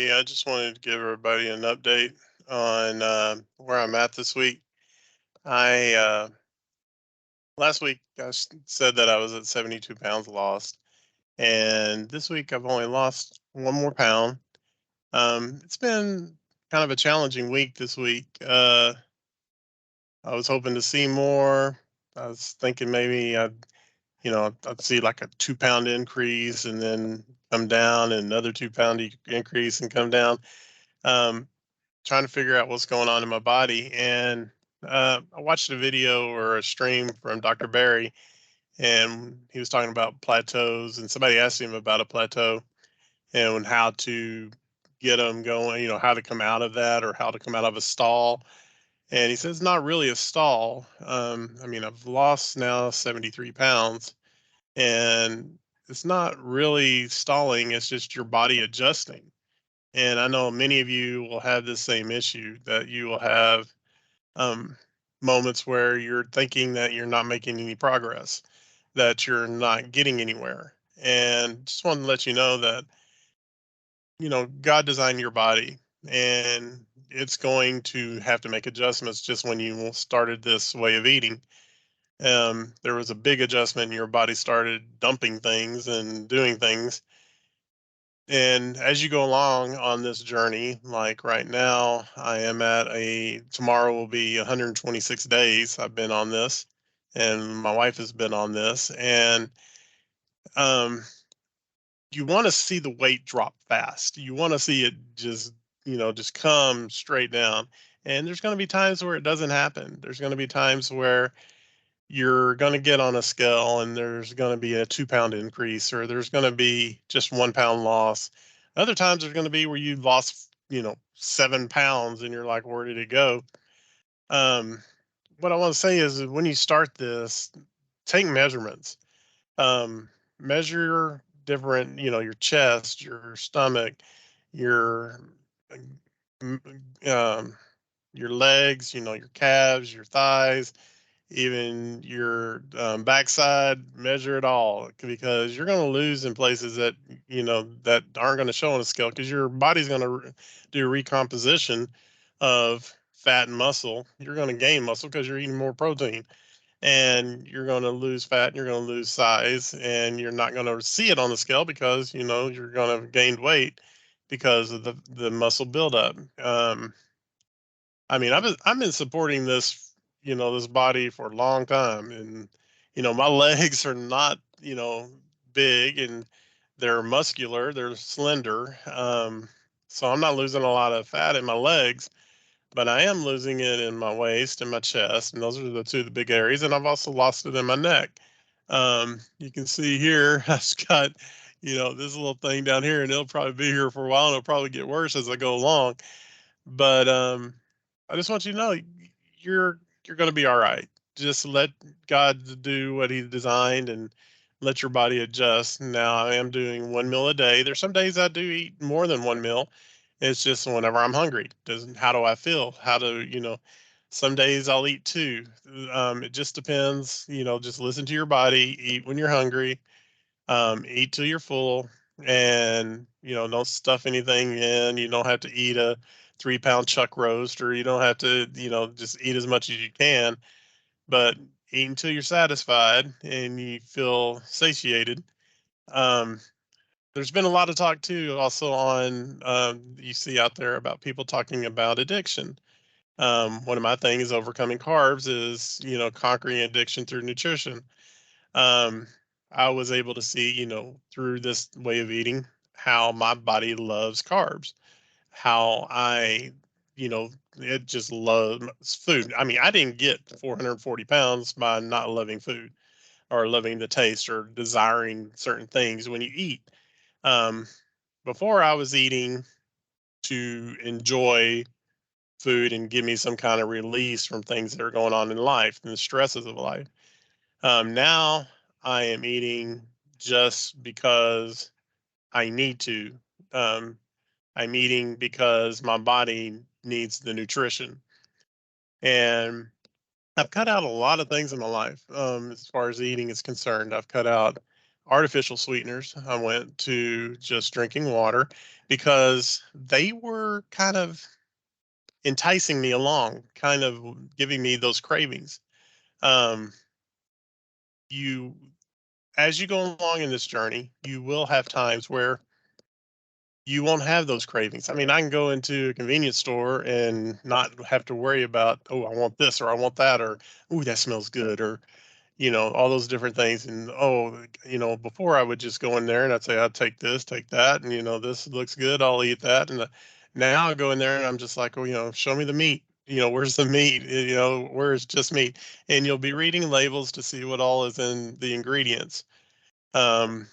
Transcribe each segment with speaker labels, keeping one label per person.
Speaker 1: Yeah, I just wanted to give everybody an update on where I'm at this week. I Last week said that I was at 72 pounds lost, and this week I've only lost 1 more pound. It's been kind of a challenging week this week. I was hoping to see more. I was thinking maybe I'd see like a 2 pound increase and then come down, and another 2 pound increase and come down. Um, Trying to figure out what's going on in my body. And I watched a video or a stream from Dr. Barry, and he was talking about plateaus. And somebody asked him about a plateau and how to get them going, how to come out of that or how to come out of a stall. And he says, it's not really a stall. I mean, I've lost now 73 pounds, and it's not really stalling, it's just your body adjusting. And I know many of you will have the same issue, that you will have um, moments where you're thinking that you're not making any progress, that you're not getting anywhere. And just wanted to let you know that, God designed your body, and it's going to have to make adjustments just when you started this way of eating. There was a big adjustment, and your body started dumping things and doing things. And as you go along on this journey, like right now, tomorrow will be 126 days I've been on this, and my wife has been on this. And um, you want to see the weight drop fast. You want to see it just come straight down. And there's going to be times where it doesn't happen. There's going to be times where you're going to get on a scale and there's going to be a 2 pound increase, or there's going to be just 1 pound loss. Other times there's going to be where you lost, 7 pounds and you're like, where did it go? Um, what I want to say is that when you start this, take measurements. Um, Measure different, your chest, your stomach, your um, um, your legs, your calves, your thighs, even your backside. Measure it all, because you're going to lose in places that aren't going to show on a scale, because your body's going to do recomposition of fat and muscle. You're going to gain muscle because you're eating more protein, and you're going to lose fat and you're going to lose size, and you're not going to see it on the scale because you're going to have gained weight because of the muscle buildup. I mean, I've been supporting this body for a long time, and my legs are not big, and they're muscular, they're slender. So I'm not losing a lot of fat in my legs, but I am losing it in my waist and my chest, and those are the big areas. And I've also lost it in my neck. You can see here, I've got this little thing down here, and it'll probably be here for a while, and it'll probably get worse as I go along. But I just want you to know you're going to be all right. Just let God do what He designed, and let your body adjust. Now I am doing 1 meal a day. There's some days I do eat more than 1 meal. It's just whenever I'm hungry. Doesn't How do I feel? How do Some days I'll eat two. It just depends. Just listen to your body. Eat when you're hungry. Eat till you're full, and don't stuff anything in. You don't have to eat a 3 pound chuck roast, or you don't have to just eat as much as you can, but eat until you're satisfied and you feel satiated. um, there's been a lot of talk too also on you see out there about people talking about addiction. One of my things overcoming carbs is conquering addiction through nutrition. um, I was able to see, through this way of eating, how my body loves carbs, how you know, it just loves food. I mean, I didn't get 440 pounds by not loving food, or loving the taste, or desiring certain things when you eat. Um, Before, I was eating to enjoy food and give me some kind of release from things that are going on in life and the stresses of life. Now I am eating just because I need to. Um, I'm eating because my body needs the nutrition. And I've cut out a lot of things in my life, as far as eating is concerned. I've cut out artificial sweeteners. I went to just drinking water because they were kind of enticing me along, kind of giving me those cravings. Um, you, as you go along in this journey, you will have times where you won't have those cravings. I mean, I can go into a convenience store and not have to worry about, oh, I want this or I want that, or, oh, that smells good, or, all those different things. And, oh, before I would just go in there and I'd say, I'll take this, take that. And, this looks good. I'll eat that. And now I go in there and I'm just like, oh, show me the meat. Where's the meat? Where's just meat? And you'll be reading labels to see what all is in the ingredients. Um,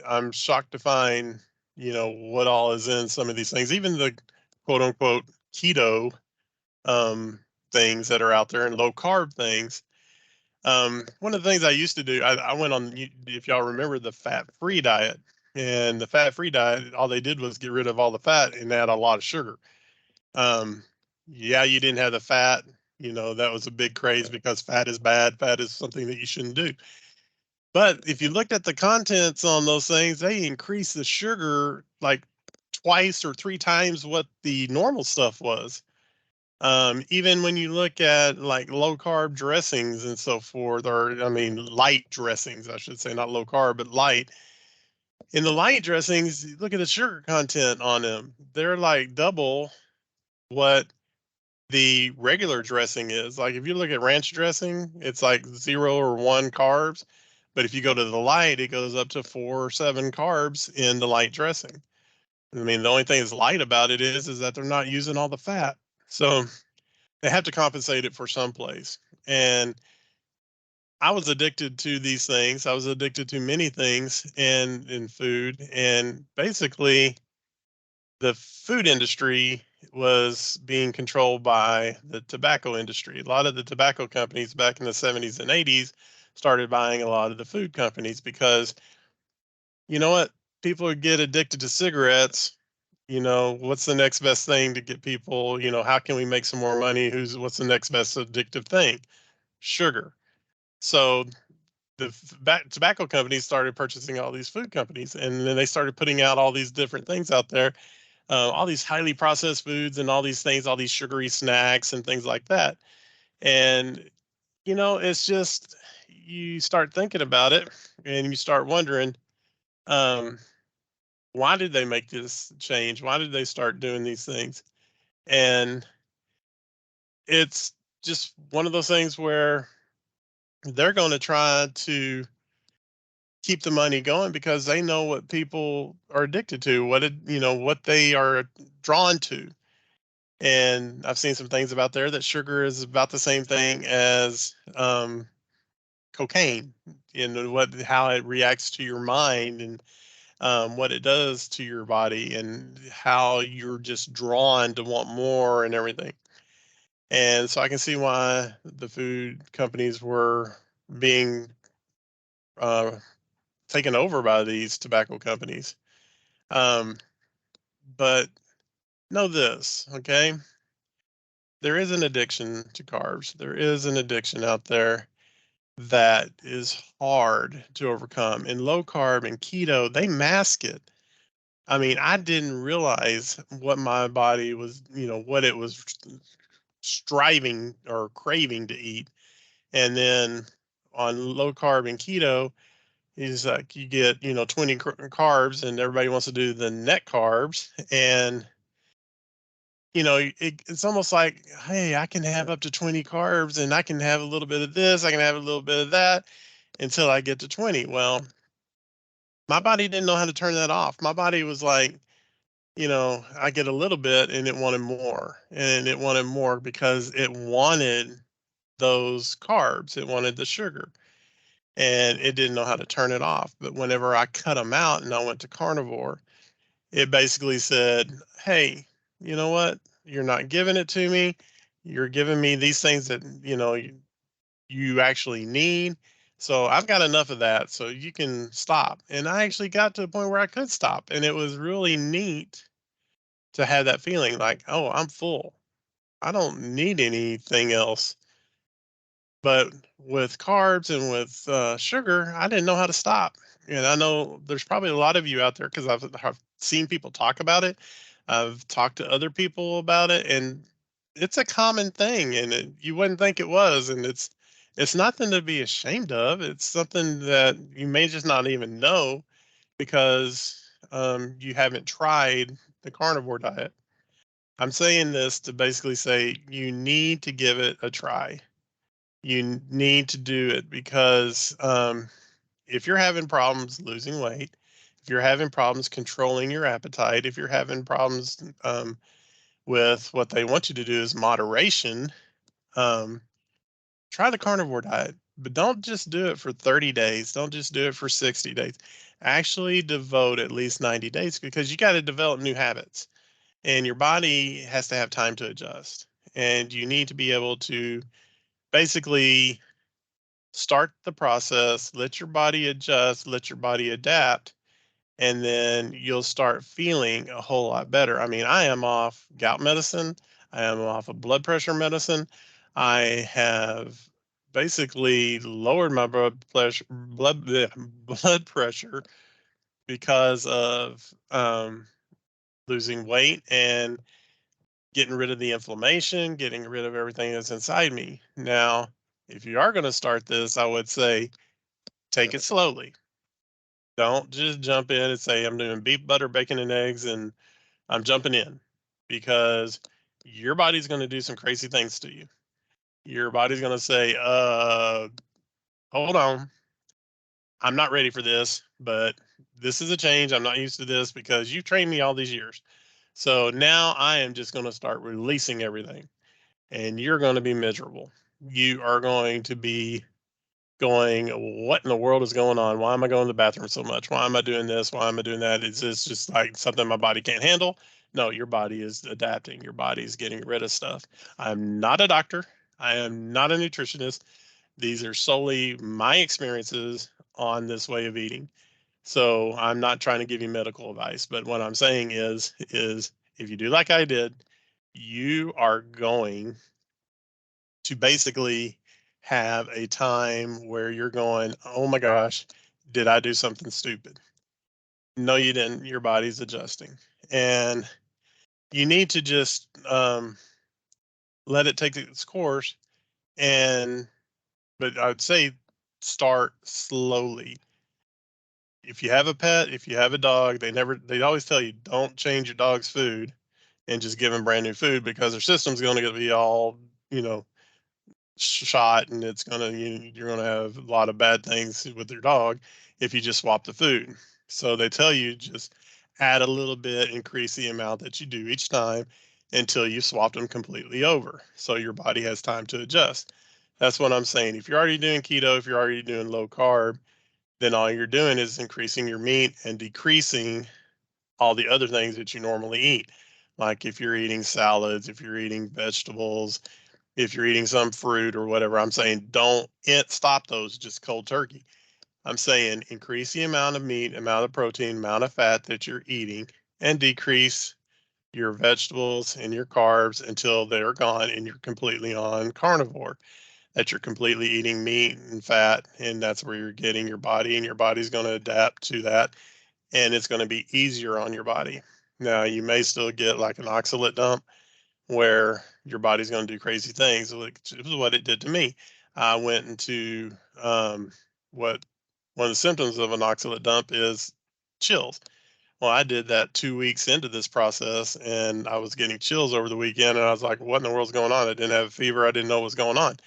Speaker 1: I'm shocked to find, what all is in some of these things, even the quote unquote keto um, things that are out there and low carb things. One of the things I used to do, I went on, if y'all remember the fat free diet, and the fat free diet, all they did was get rid of all the fat and add a lot of sugar. Um, yeah, you didn't have the fat, that was a big craze because fat is bad. Fat is something that you shouldn't do. But if you looked at the contents on those things, they increase the sugar like twice or three times what the normal stuff was. Even when you look at like low carb dressings and so forth, or I mean, light dressings, I should say, not low carb, but light. In the light dressings, look at the sugar content on them. They're like double what the regular dressing is. Like if you look at ranch dressing, it's like 0 or 1 carbs. But if you go to the light, it goes up to 4 or 7 carbs in the light dressing. I mean, the only thing that's light about it is that they're not using all the fat. So they have to compensate it for someplace. And I was addicted to these things. I was addicted to many things and in food. And basically the food industry was being controlled by the tobacco industry. A lot of the tobacco companies back in the 70s and 80s started buying a lot of the food companies because you know what? People would get addicted to cigarettes. What's the next best thing to get people, how can we make some more money? What's the next best addictive thing? Sugar. So the tobacco companies started purchasing all these food companies, and then they started putting out all these different things out there, all these highly processed foods and all these things, all these sugary snacks and things like that. And, it's just, you start thinking about it and you start wondering, um, why did they make this change? Why did they start doing these things? And it's just one of those things where they're going to try to keep the money going because they know what people are addicted to, what they are drawn to. And I've seen some things about there that sugar is about the same thing as cocaine, how it reacts to your mind and what it does to your body and how you're just drawn to want more and everything. And so I can see why the food companies were being uh, taken over by these tobacco companies. Um, but know this, okay? There is an addiction to carbs. There is an addiction out there that is hard to overcome. And low carb and keto, they mask it. I mean, I didn't realize what my body was, what it was striving or craving to eat. And then on low carb and keto, is like you get, 20 carbs and everybody wants to do the net carbs. And, it's almost like, hey, I can have up to 20 carbs and I can have a little bit of this, I can have a little bit of that until I get to 20. Well, my body didn't know how to turn that off. My body was like, I get a little bit and it wanted more and it wanted more because it wanted those carbs. It wanted the sugar and it didn't know how to turn it off. But whenever I cut them out and I went to carnivore, it basically said, hey, you know what? You're not giving it to me. You're giving me these things that, you actually need. So I've got enough of that. So you can stop. And I actually got to a point where I could stop. And it was really neat to have that feeling like, oh, I'm full. I don't need anything else. But with carbs and with sugar, I didn't know how to stop. And I know there's probably a lot of you out there because I've seen people talk about it. I've talked to other people about it, and it's a common thing, and you wouldn't think it was. And it's nothing to be ashamed of. It's something that you may just not even know because you haven't tried the carnivore diet. I'm saying this to basically say you need to give it a try. You need to do it because if you're having problems losing weight, if you're having problems controlling your appetite, if you're having problems with what they want you to do is moderation, um, try the carnivore diet. But don't just do it for 30 days. Don't just do it for 60 days. Actually, devote at least 90 days because you got to develop new habits and your body has to have time to adjust. And you need to be able to basically start the process, let your body adjust, let your body adapt, and then you'll start feeling a whole lot better. I mean, I am off gout medicine, I am off of blood pressure medicine. I have basically lowered my blood pressure because of losing weight and getting rid of the inflammation, getting rid of everything that's inside me. Now, if you are going to start this, I would say take it slowly. Don't just jump in and say, I'm doing beef, butter, bacon, and eggs, and I'm jumping in because your body's going to do some crazy things to you. Your body's going to say, hold on. I'm not ready for this, but this is a change. I'm not used to this because you've trained me all these years. So now I am just going to start releasing everything and you're going to be miserable. You are going to be going, what in the world is going on? Why am I going to the bathroom so much? Why am I doing this? Why am I doing that? Is this just like something my body can't handle? No, your body is adapting. Your body is getting rid of stuff. I'm not a doctor. I am not a nutritionist. These are solely my experiences on this way of eating. So I'm not trying to give you medical advice, but what I'm saying is if you do like I did, you are going to basically have a time where you're going, oh my gosh, did I do something stupid? No, you didn't. Your body's adjusting. And you need to just let it take its course. And, but I would say start slowly. If you have a pet, if you have a dog, they always tell you don't change your dog's food and just give them brand new food because their system's going to be all, you know, shot and it's gonna you're gonna have a lot of bad things with your dog if you just swap the food. So they tell you just add a little bit, increase the amount that you do each time until you swap them completely over. So your body has time to adjust. That's what I'm saying. If you're already doing keto, if you're already doing low carb, then all you're doing is increasing your meat and decreasing all the other things that you normally eat. Like if you're eating salads, if you're eating vegetables, if you're eating some fruit or whatever, I'm saying don't stop those just cold turkey. I'm saying increase the amount of meat, amount of protein, amount of fat that you're eating, and decrease your vegetables and your carbs until they're gone and you're completely on carnivore. That you're completely eating meat and fat, and that's where you're getting your body, and your body's going to adapt to that, and it's going to be easier on your body. Now, you may still get like an oxalate dump where your body's going to do crazy things. It was what it did to me. I went into what one of the symptoms of an oxalate dump is chills. Well, I did that 2 weeks into this process and I was getting chills over the weekend. And I was like, what in the world's going on? I didn't have a fever. I didn't know what was going on.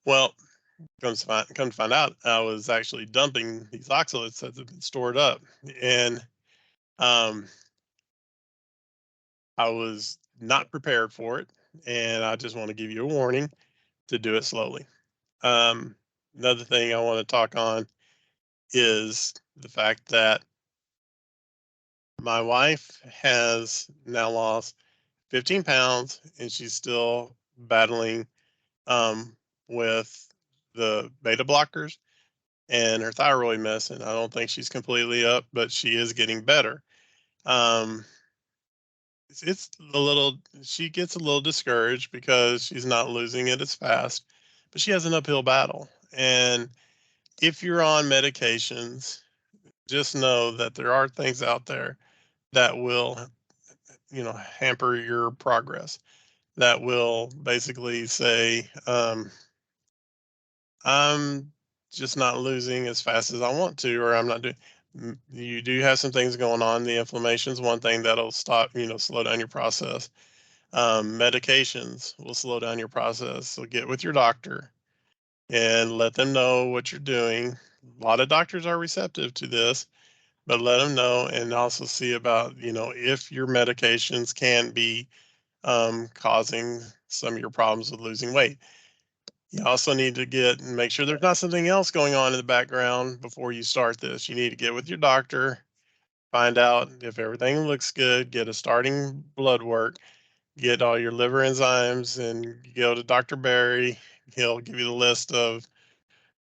Speaker 1: Well, come to find out, I was actually dumping these oxalates that had been stored up. And um, I was not prepared for it. And I just want to give you a warning to do it slowly. Um, Another thing I want to talk on is the fact that my wife has now lost 15 pounds and she's still battling um, with the beta blockers and her thyroid mess. And I don't think she's completely up, but she is getting better. Um, it's a little, she gets a little discouraged because she's not losing it as fast, but she has an uphill battle. And if you're on medications, just know that there are things out there that will, hamper your progress. That will basically say, I'm just not losing as fast as I want to, or I'm not doing. You do have some things going on. The inflammation is one thing that'll stop, slow down your process. Medications will slow down your process. So get with your doctor and let them know what you're doing. A lot of doctors are receptive to this, but let them know, and also see about, if your medications can be causing some of your problems with losing weight. You also need to get and make sure there's not something else going on in the background before you start this. You need to get with your doctor, find out if everything looks good, get a starting blood work, get all your liver enzymes, and you go to Dr. Barry. He'll give you the list of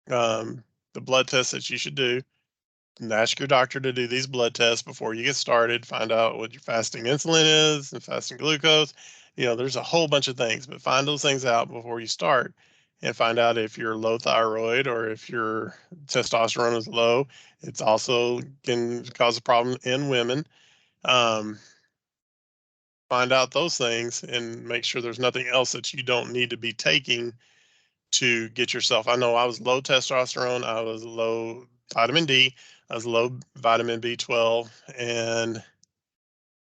Speaker 1: um, the blood tests that you should do, and ask your doctor to do these blood tests before you get started. Find out what your fasting insulin is and fasting glucose. There's a whole bunch of things, but find those things out before you start, and find out if you're low thyroid or if your testosterone is low. It's also can cause a problem in women. Um, find out those things and make sure there's nothing else that you don't need to be taking to get yourself. I know I was low testosterone, I was low vitamin D, I was low vitamin B12, and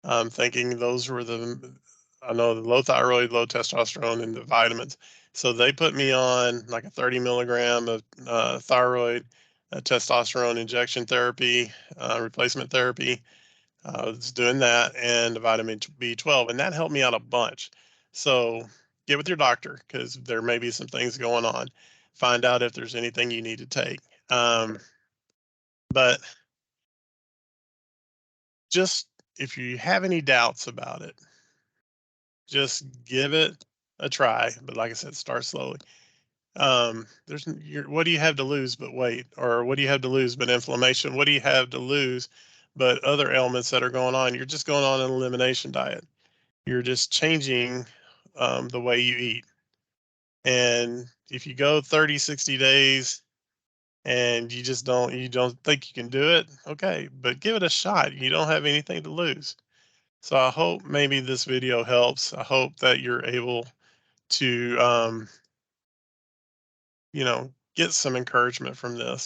Speaker 1: I'm thinking those were I know the low thyroid, low testosterone, and the vitamins. So they put me on like a 30 milligram of thyroid, testosterone injection therapy, replacement therapy. I was doing that and the vitamin B12, and that helped me out a bunch. So get with your doctor because there may be some things going on. Find out if there's anything you need to take. But just if you have any doubts about it, just give it a try. But like I said, start slowly. What do you have to lose but weight? Or what do you have to lose but inflammation? What do you have to lose but other ailments that are going on? You're just going on an elimination diet. You're just changing the way you eat. And if you go 30, 60 days and you don't think you can do it, okay, but give it a shot. You don't have anything to lose. So I hope maybe this video helps. I hope that you're able to, get some encouragement from this.